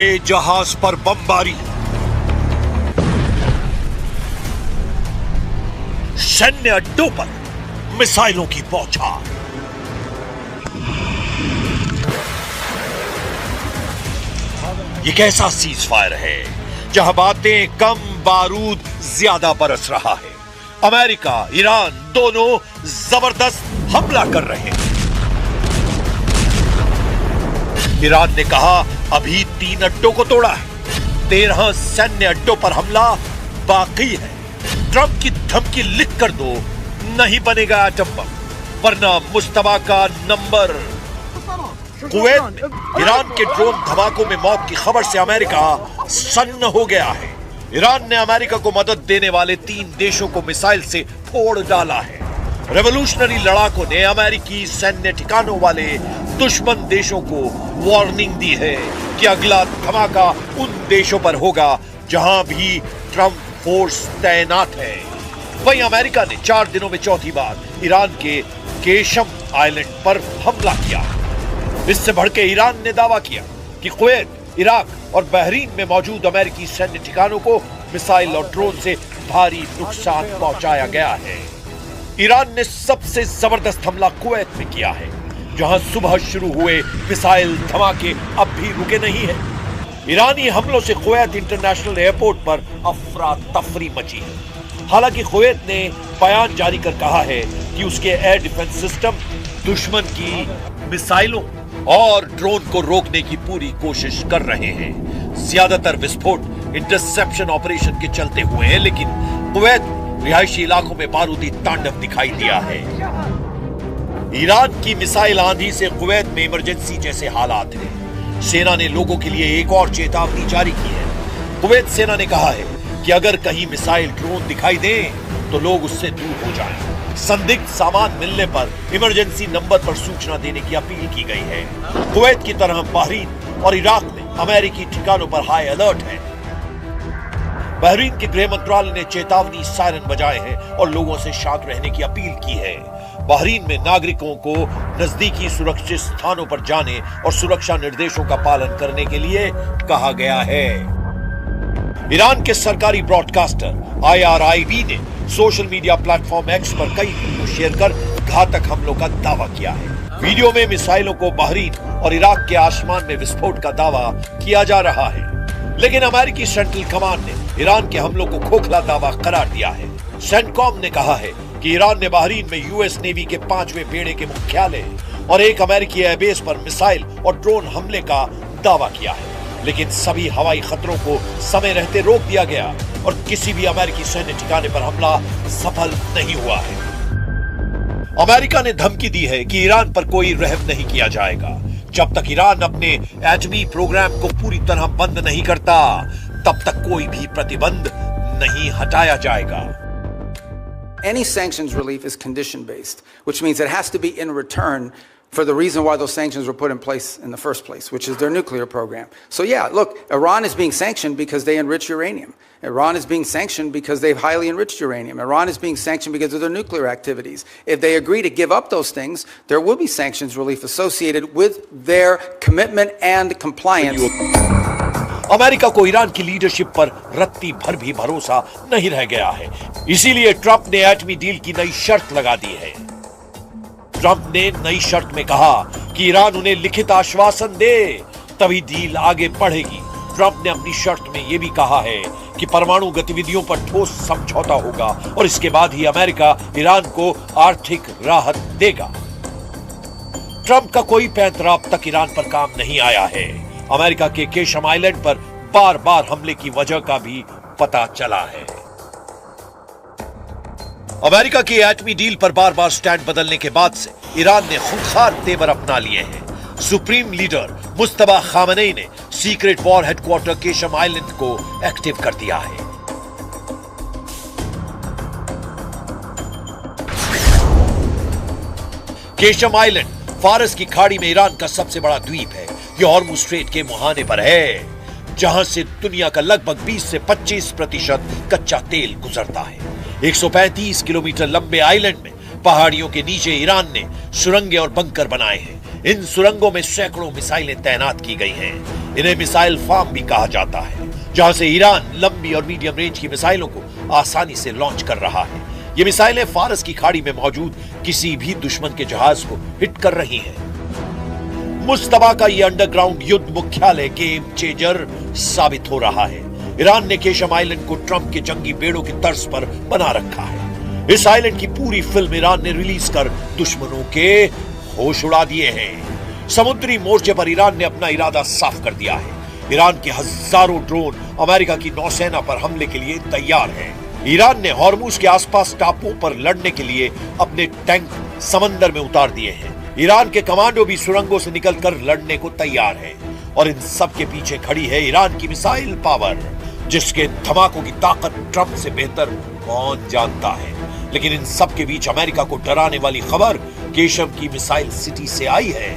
जहाज पर बमबारी, सैन्य अड्डों पर मिसाइलों की बौछार, ये कैसा सीज फायर है जहां बातें कम बारूद ज्यादा बरस रहा है। अमेरिका ईरान दोनों जबरदस्त हमला कर रहे हैं। ईरान ने कहा अभी 3 अड्डों को तोड़ा है, 13 सैन्य अड्डों पर हमला बाकी है। ट्रंप की धमकी लिख कर दो, नहीं बनेगा एटम बम, वरना मुश्तबा का नंबर। कुवैत में ईरान के ड्रोन धमाकों में मौत की खबर से अमेरिका सन्न हो गया है। ईरान ने अमेरिका को मदद देने वाले 3 देशों को मिसाइल से फोड़ डाला है। रेवोल्यूशनरी लड़ाकों ने अमेरिकी सैन्य ठिकानों वाले दुश्मन देशों को वार्निंग दी है कि अगला धमाका उन देशों पर होगा जहां भी ट्रंप फोर्स तैनात है। वहीं अमेरिका ने 4 दिनों में चौथी बार ईरान के केशम आइलैंड पर हमला किया। इससे भड़के ईरान ने दावा किया कि कुवैत, इराक और बहरीन में मौजूद अमेरिकी सैन्य ठिकानों को मिसाइल और ड्रोन से भारी नुकसान पहुंचाया गया है। ईरान ने सबसे जबरदस्त हमला कुवैत में किया है, जहां सुबह शुरू हुए मिसाइल धमाके अब भी रुके नहीं है। ईरानी हमलों से कुवैत इंटरनेशनल एयरपोर्ट पर अफरा तफरी मची है। हालांकि कुवैत ने बयान जारी कर कहा है कि उसके एयर डिफेंस सिस्टम दुश्मन की मिसाइलों और ड्रोन को रोकने की पूरी कोशिश कर रहे हैं। ज्यादातर विस्फोट इंटरसेप्शन ऑपरेशन के चलते हुए हैं, लेकिन कुवैत रिहायशी इलाकों में बारूदी तांडव दिखाई दिया है। ईरान की मिसाइल आंधी से कुवैत में इमरजेंसी जैसे हालात हैं। सेना ने लोगों के लिए एक और चेतावनी जारी की है। कुवैत सेना ने कहा है कि अगर कहीं मिसाइल ड्रोन दिखाई दे तो लोग उससे दूर हो जाएं। संदिग्ध सामान मिलने पर इमरजेंसी नंबर पर सूचना देने की अपील की गई है। कुवैत की तरह बहरीन और इराक में अमेरिकी ठिकानों पर हाई अलर्ट है। बहरीन के गृह मंत्रालय ने चेतावनी सायरन बजाए हैं और लोगों से शांत रहने की अपील की है। बहरीन में नागरिकों को नजदीकी सुरक्षित स्थानों पर जाने और सुरक्षा निर्देशों का पालन करने के लिए कहा गया है। ईरान के सरकारी ब्रॉडकास्टर IRIB ने सोशल मीडिया प्लेटफॉर्म X पर कई वीडियो शेयर कर घातक हमलों का दावा किया है। वीडियो में मिसाइलों को बहरीन और इराक के आसमान में विस्फोट का दावा किया जा रहा है, लेकिन अमेरिकी सेंट्रल कमांड ने ईरान के हमलों को खोखला दावा करार दिया है। सेंटकॉम ने कहा है कि ईरान ने बहरीन में US नेवी के 5वें बेड़े के मुख्यालय और एक अमेरिकी एयरबेस पर मिसाइल और ड्रोन हमले का दावा किया है, लेकिन सभी हवाई खतरों को समय रहते रोक दिया गया और किसी भी अमेरिकी सैन्य ठिकाने पर हमला सफल नहीं हुआ है। अमेरिका ने धमकी दी है कि ईरान पर कोई रहम नहीं किया जाएगा। जब तक ईरान अपने एटमी प्रोग्राम को पूरी तरह बंद नहीं करता, तब तक कोई भी प्रतिबंध नहीं हटाया जाएगा। Any sanctions relief is condition based, which means it has to be in return for the reason why those sanctions were put in place in the first place, which is their nuclear program. So yeah, look, Iran is being sanctioned because they enrich uranium. Iran is being sanctioned because they've highly enriched uranium. Iran is being sanctioned because of their nuclear activities. If they agree to give up those things, there will be sanctions relief associated with their commitment and compliance. America को Iran की leadership पर रत्ती भर भी भरोसा नहीं रह गया है। इसीलिए ट्रंप ने एटमी डील की नई शर्त लगा दी है। ट्रंप ने नई शर्त में कहा कि ईरान उन्हें लिखित आश्वासन दे, तभी डील आगे बढ़ेगी। ट्रंप ने अपनी शर्त में यह भी कहा है कि परमाणु गतिविधियों पर ठोस समझौता होगा और इसके बाद ही अमेरिका ईरान को आर्थिक राहत देगा। ट्रंप का कोई पैंतरा अब तक ईरान पर काम नहीं आया है। अमेरिका के केशम आइलैंड पर बार बार हमले की वजह का भी पता चला है। अमेरिका की एटमी डील पर बार बार स्टैंड बदलने के बाद से ईरान ने खूंखार तेवर अपना लिए हैं। सुप्रीम लीडर मुस्तबा खामनेई ने secret war headquarter Qeshm island को एक्टिव कर दिया है। केशम आइलैंड फारस की खाड़ी में ईरान का सबसे बड़ा द्वीप है। यह हॉर्मुज़ स्ट्रेट के मुहाने पर है, जहां से दुनिया का लगभग 20 से 25% कच्चा तेल गुजरता है। 135 किलोमीटर लंबे आइलैंड में पहाड़ियों के नीचे ईरान ने सुरंगें और बंकर बनाए हैं। इन सुरंगों में सैकड़ों मिसाइलें तैनात की गई हैं। इन्हें मिसाइल फार्म भी कहा जाता है, जहां से ईरान लंबी और मीडियम रेंज की मिसाइलों को आसानी से लॉन्च कर रहा है। ये मिसाइलें फारस की खाड़ी में मौजूद किसी भी दुश्मन के जहाज को हिट कर रही हैं। मुश्तबा का ये अंडरग्राउंड युद्ध मुख्यालय गेम चेंजर साबित हो रहा है। ईरान ने केशम आइलैंड को ट्रंप के जंगी बेड़ों की तर्ज पर बना रखा है। इस आइलैंड की पूरी फिल्म ईरान ने रिलीज कर दुश्मनों के होश उड़ा दिए हैं। समुद्री मोर्चे पर ईरान ने अपना इरादा साफ कर दिया है। ईरान के हजारों ड्रोन अमेरिका की नौसेना पर हमले के लिए तैयार हैं। ईरान ने हॉर्मुज के आसपास टापुओं पर लड़ने के लिए अपने टैंक समंदर में उतार दिए हैं। ईरान के कमांडो भी सुरंगों से निकलकर लड़ने को तैयार हैं। और इन सब के पीछे खड़ी है ईरान की मिसाइल पावर, जिसके धमाकों की ताकत ट्रंप से बेहतर कौन जानता है। लेकिन इन सब के बीच अमेरिका को डराने वाली खबर केशम की मिसाइल सिटी से आई है।